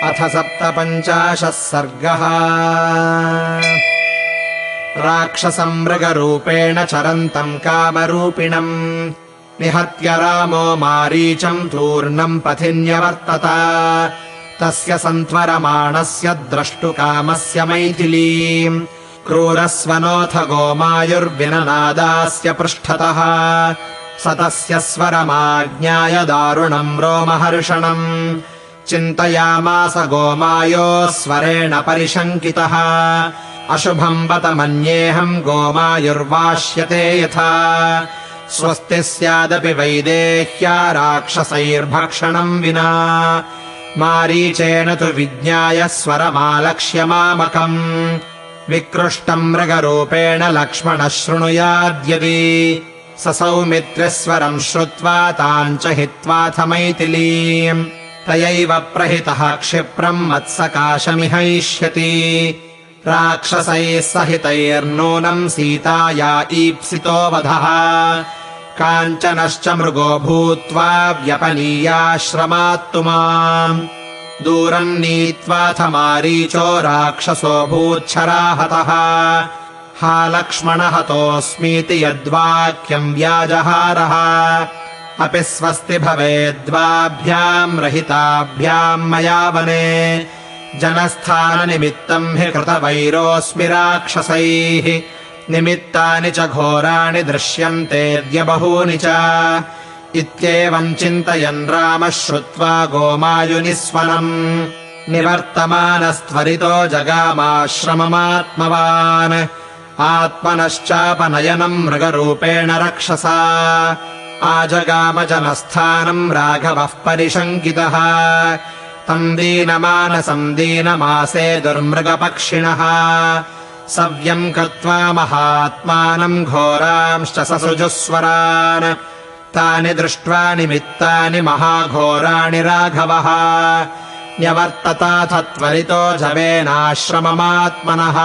अथ 57 सर्गः। राक्षसं मृगरूपेण चरन्तम् कामरूपिणम् निहत्य रामो मारीचम् तूर्णम् पथि न्यवर्तत। तस्य सन्त्वरमाणस्य द्रष्टुकामस्य मैथिलीम् क्रूरस्वनोऽथ गोमायुर्विननादास्य पृष्ठतः। स तस्य स्वरमाज्ञाय दारुणम् रोमहर्षणम् चिन्तयामास गोमायोः स्वरेण परिशङ्कितः। अशुभम् बत मन्येऽहम् गोमायुर्वाश्यते यथा। स्वस्ति स्यादपि वैदेह्या राक्षसैर्भक्षणम् विना। मारीचेन तु विज्ञाय स्वरमालक्ष्य मामकम् विकृष्टम् मृगरूपेण लक्ष्मणः शृणुयाद्यदि। स सौमित्रिस्वरम् श्रुत्वा ताम् च हित्वाथ मैथिलीम् तयैव प्रहितः क्षिप्रम् मत्सकाशमिहैष्यति। राक्षसैः सहितैर्नूनम् सीताया ईप्सितो वधः। काञ्चनश्च मृगो भूत्वा व्यपनीयाश्रमात्तु माम् दूरम् नीत्वाथ मारीचो राक्षसो भूच्छराहतः। हा लक्ष्मण हतोऽस्मीति यद्वाक्यम् व्याजहारः। अपि स्वस्ति भवेद्वाभ्याम् रहिताभ्याम् मया वने। जनस्थाननिमित्तम् हि कृतवैरोऽस्मि राक्षसैः। निमित्तानि च घोराणि दृश्यन्तेऽद्य बहूनि च। इत्येवम् चिन्तयन् रामः श्रुत्वा गोमायुनिस्वनम् निवर्तमानस्त्वरितो जगामाश्रममात्मवान्। आत्मनश्चापनयनम् मृगरूपेण रक्षसा। आजगाम जनस्थानम् राघवः परिशङ्कितः। तम् दीनमानसम् दीनमासे दुर्मृगपक्षिणः। सव्यम् कृत्वा महात्मानम् घोरांश्च ससृजुस्वरान्। तानि दृष्ट्वा निमित्तानि महाघोराणि राघवः। न्यवर्तताथ त्वरितो जवेनाश्रममात्मनः।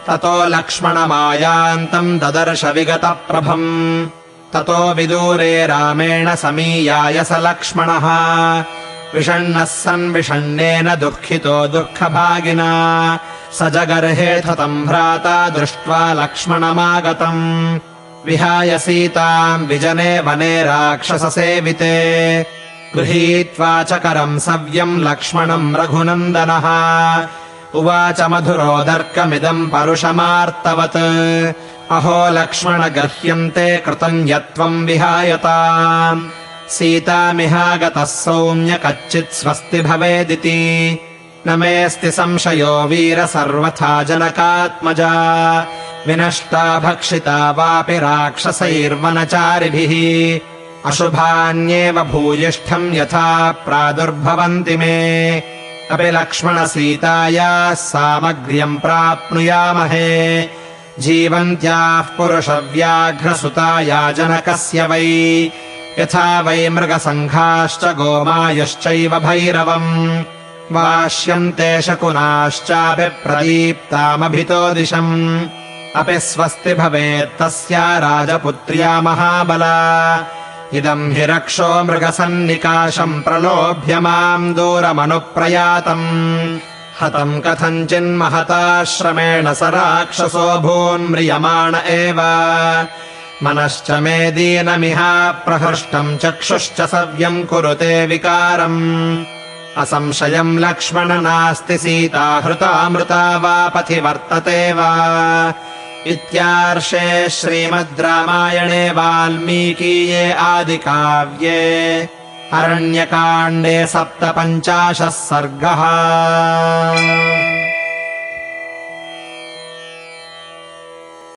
ततो लक्ष्मणमायान्तम् ददर्श विगतप्रभम्। ततो विदूरे रामेण समीयाय स लक्ष्मणः। विषण्णः सन् विषण्णेन दुःखितो दुःखभागिना। स जगर्हेऽथ तम् भ्राता दृष्ट्वा लक्ष्मणमागतम्। विहाय सीताम् विजने वने राक्षससेविते। गृहीत्वा च करम् सव्यम् लक्ष्मणम् रघुनन्दनः। उवाच मधुरोदर्कमिदम् परुषमार्तवत्। अहो लक्ष्मण गह्यन्ते कृतम् यत्त्वम् विहायताम्। सीतामिहागतः सौम्य कच्चित् स्वस्ति भवेदिति। न मेऽस्ति संशयो वीर सर्वथा जनकात्मजा। विनष्टा भक्षिता वापि राक्षसैर्वनचारिभिः। अशुभान्येव भूयिष्ठम् यथा प्रादुर्भवन्ति मे। अपि लक्ष्मणसीतायाः सामग्र्यम् प्राप्नुयामहे। जीवन्त्याः पुरुषव्याघ्रसुताया जनकस्य वै। यथा वै मृगसङ्घाश्च गोमायुश्चैव भैरवम्। वाष्यन्ते शकुनाश्चापि प्रदीप्तामभितो दिशम्। अपि स्वस्ति भवेत्तस्या राजपुत्र्या महाबला। इदम् हि रक्षो मृगसन्निकाशम् प्रलोभ्य माम् दूरमनुप्रयातम्। हतम् कथञ्चिन्महताश्रमेण स राक्षसो भून्म्रियमाण एव। मनश्च मे दीनमिहा प्रहृष्टम् चक्षुश्च सव्यम् कुरुते विकारम्। असंशयम् लक्ष्मण नास्ति सीता हृतामृता वा पथि वर्तते वा। इत्यार्षे श्रीमद् रामायणे वाल्मीकीये आदिकाव्ये अरण्यकाण्डे 57 सर्गः।